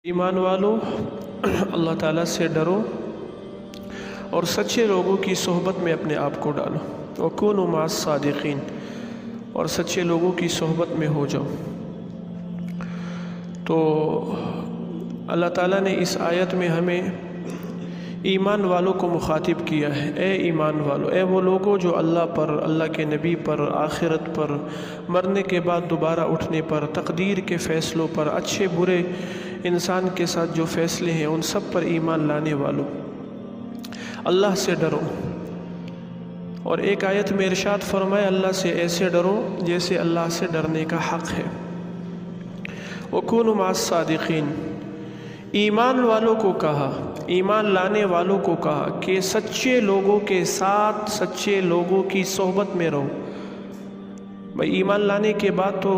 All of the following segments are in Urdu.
ایمان والو اللہ تعالیٰ سے ڈرو اور سچے لوگوں کی صحبت میں اپنے آپ کو ڈالو وَكُونُوا مَعَ الصَّادِقِينَ اور سچے لوگوں کی صحبت میں ہو جاؤ۔ تو اللہ تعالیٰ نے اس آیت میں ہمیں ایمان والوں کو مخاطب کیا ہے۔ اے ایمان والو، اے وہ لوگوں جو اللہ پر، اللہ کے نبی پر، آخرت پر، مرنے کے بعد دوبارہ اٹھنے پر، تقدیر کے فیصلوں پر، اچھے برے انسان کے ساتھ جو فیصلے ہیں ان سب پر ایمان لانے والوں، اللہ سے ڈرو۔ اور ایک آیت میں ارشاد فرمائے اللہ سے ایسے ڈرو جیسے اللہ سے ڈرنے کا حق ہے۔ وَكُونُوا مَعَ الصَّادِقِينَ، ایمان والوں کو کہا، ایمان لانے والوں کو کہا کہ سچے لوگوں کے ساتھ، سچے لوگوں کی صحبت میں رہو۔ بھائی ایمان لانے کے بعد تو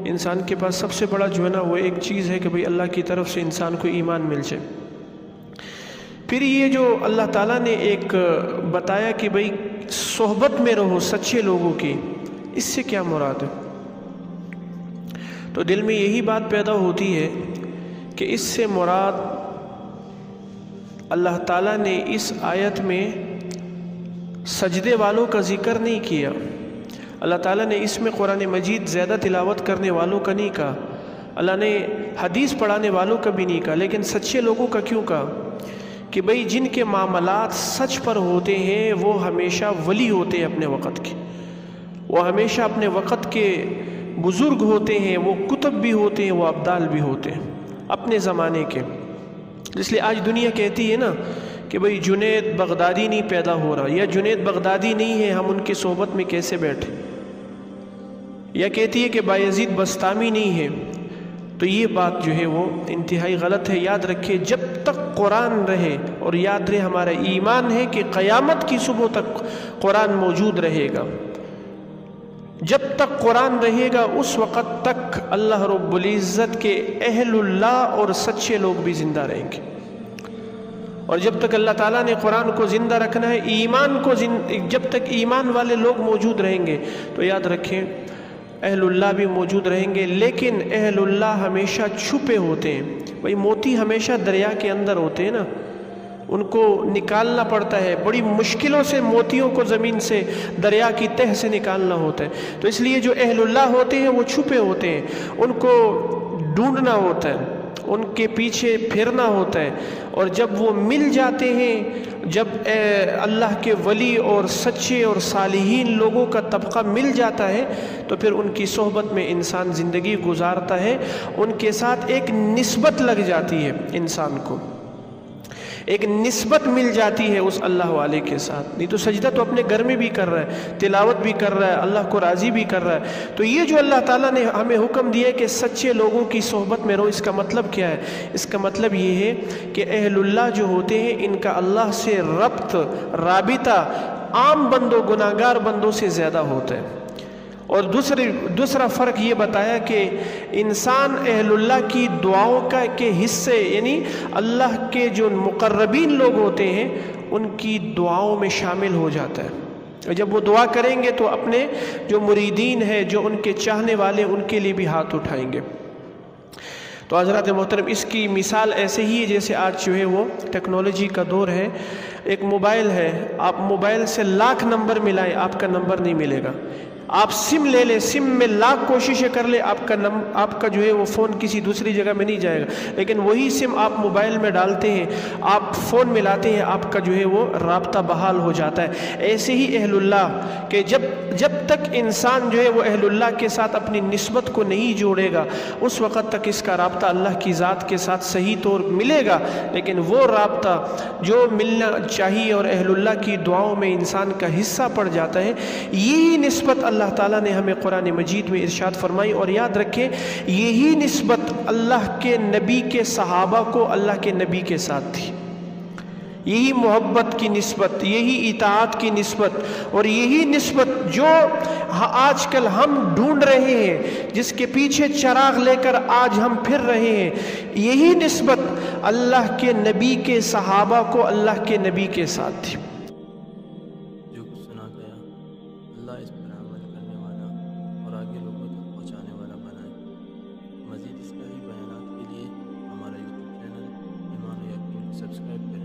انسان کے پاس سب سے بڑا جو ہے نا وہ ایک چیز ہے کہ بھئی اللہ کی طرف سے انسان کو ایمان مل جائے۔ پھر یہ جو اللہ تعالیٰ نے ایک بتایا کہ بھئی صحبت میں رہو سچے لوگوں کی، اس سے کیا مراد ہے؟ تو دل میں یہی بات پیدا ہوتی ہے کہ اس سے مراد اللہ تعالیٰ نے اس آیت میں سجدے والوں کا ذکر نہیں کیا۔ اللہ تعالیٰ نے اس میں قرآن مجید زیادہ تلاوت کرنے والوں کا نہیں کہا، اللہ نے حدیث پڑھانے والوں کا بھی نہیں کہا، لیکن سچے لوگوں کا کیوں کہا؟ کہ بھئی جن کے معاملات سچ پر ہوتے ہیں وہ ہمیشہ ولی ہوتے ہیں اپنے وقت کے، وہ ہمیشہ اپنے وقت کے بزرگ ہوتے ہیں، وہ کتب بھی ہوتے ہیں، وہ ابدال بھی ہوتے ہیں اپنے زمانے کے۔ اس لیے آج دنیا کہتی ہے نا کہ بھئی جنید بغدادی نہیں پیدا ہو رہا، یا جنید بغدادی نہیں ہے ہم ان کی صحبت میں کیسے بیٹھے، یا کہتی ہے کہ بایزید بستامی نہیں ہے۔ تو یہ بات جو ہے وہ انتہائی غلط ہے۔ یاد رکھے جب تک قرآن رہے، اور یاد رہے ہمارا ایمان ہے کہ قیامت کی صبح تک قرآن موجود رہے گا، جب تک قرآن رہے گا اس وقت تک اللہ رب العزت کے اہل اللہ اور سچے لوگ بھی زندہ رہیں گے۔ اور جب تک اللہ تعالیٰ نے قرآن کو زندہ رکھنا ہے، ایمان کو جب تک ایمان والے لوگ موجود رہیں گے تو یاد رکھیں اہل اللہ بھی موجود رہیں گے۔ لیکن اہل اللہ ہمیشہ چھپے ہوتے ہیں، بھئی موتی ہمیشہ دریا کے اندر ہوتے ہیں نا، ان کو نکالنا پڑتا ہے، بڑی مشکلوں سے موتیوں کو زمین سے، دریا کی تہ سے نکالنا ہوتا ہے۔ تو اس لیے جو اہل اللہ ہوتے ہیں وہ چھپے ہوتے ہیں، ان کو ڈھونڈنا ہوتا ہے، ان کے پیچھے پھرنا ہوتا ہے، اور جب وہ مل جاتے ہیں، جب اللہ کے ولی اور سچے اور صالحین لوگوں کا طبقہ مل جاتا ہے تو پھر ان کی صحبت میں انسان زندگی گزارتا ہے، ان کے ساتھ ایک نسبت لگ جاتی ہے، انسان کو ایک نسبت مل جاتی ہے اس اللہ والے کے ساتھ۔ نہیں تو سجدہ تو اپنے گھر میں بھی کر رہا ہے، تلاوت بھی کر رہا ہے، اللہ کو راضی بھی کر رہا ہے۔ تو یہ جو اللہ تعالیٰ نے ہمیں حکم دیا ہے کہ سچے لوگوں کی صحبت میں رہو، اس کا مطلب کیا ہے؟ اس کا مطلب یہ ہے کہ اہل اللہ جو ہوتے ہیں ان کا اللہ سے ربط، رابطہ عام بندوں، گناہگار بندوں سے زیادہ ہوتا ہے۔ اور دوسرا فرق یہ بتایا کہ انسان اہل اللہ کی دعاؤں کے حصے، یعنی اللہ کے جو مقربین لوگ ہوتے ہیں ان کی دعاؤں میں شامل ہو جاتا ہے۔ جب وہ دعا کریں گے تو اپنے جو مریدین ہیں، جو ان کے چاہنے والے، ان کے لیے بھی ہاتھ اٹھائیں گے۔ تو حضرات محترم، اس کی مثال ایسے ہی ہے جیسے آج جو ہے وہ ٹیکنالوجی کا دور ہے۔ ایک موبائل ہے، آپ موبائل سے لاکھ نمبر ملائیں آپ کا نمبر نہیں ملے گا۔ آپ سم لے لیں، سم میں لاکھ کوششیں کر لیں، آپ کا جو ہے وہ فون کسی دوسری جگہ میں نہیں جائے گا، لیکن وہی سم آپ موبائل میں ڈالتے ہیں، آپ فون میں لاتے ہیں، آپ کا جو ہے وہ رابطہ بحال ہو جاتا ہے۔ ایسے ہی اہل اللہ کہ جب تک انسان جو ہے وہ اہل اللہ کے ساتھ اپنی نسبت کو نہیں جوڑے گا اس وقت تک اس کا رابطہ اللہ کی ذات کے ساتھ صحیح طور ملے گا، لیکن وہ رابطہ جو ملنا چاہیے اور اہل اللہ کی دعاؤں میں انسان کا حصہ پڑ جاتا ہے، یہی نسبت اللہ تعالیٰ نے ہمیں قرآن مجید میں ارشاد فرمائی۔ اور یاد رکھیں یہی نسبت اللہ کے نبی کے صحابہ کو اللہ کے نبی کے ساتھ تھی، یہی محبت کی نسبت، یہی اطاعت کی نسبت، اور یہی نسبت جو آج کل ہم ڈھونڈ رہے ہیں، جس کے پیچھے چراغ لے کر آج ہم پھر رہے ہیں، یہی نسبت اللہ کے نبی کے صحابہ کو اللہ کے نبی کے ساتھ تھی۔ جو کچھ سنا گیا اللہ اس پر عمل کرنے والا اور آگے لوگوں تک پہنچانے والا بنائے۔ مزید اسلامی بیانات کے لیے ہمارا یوٹیوب سبسکرائب کریں.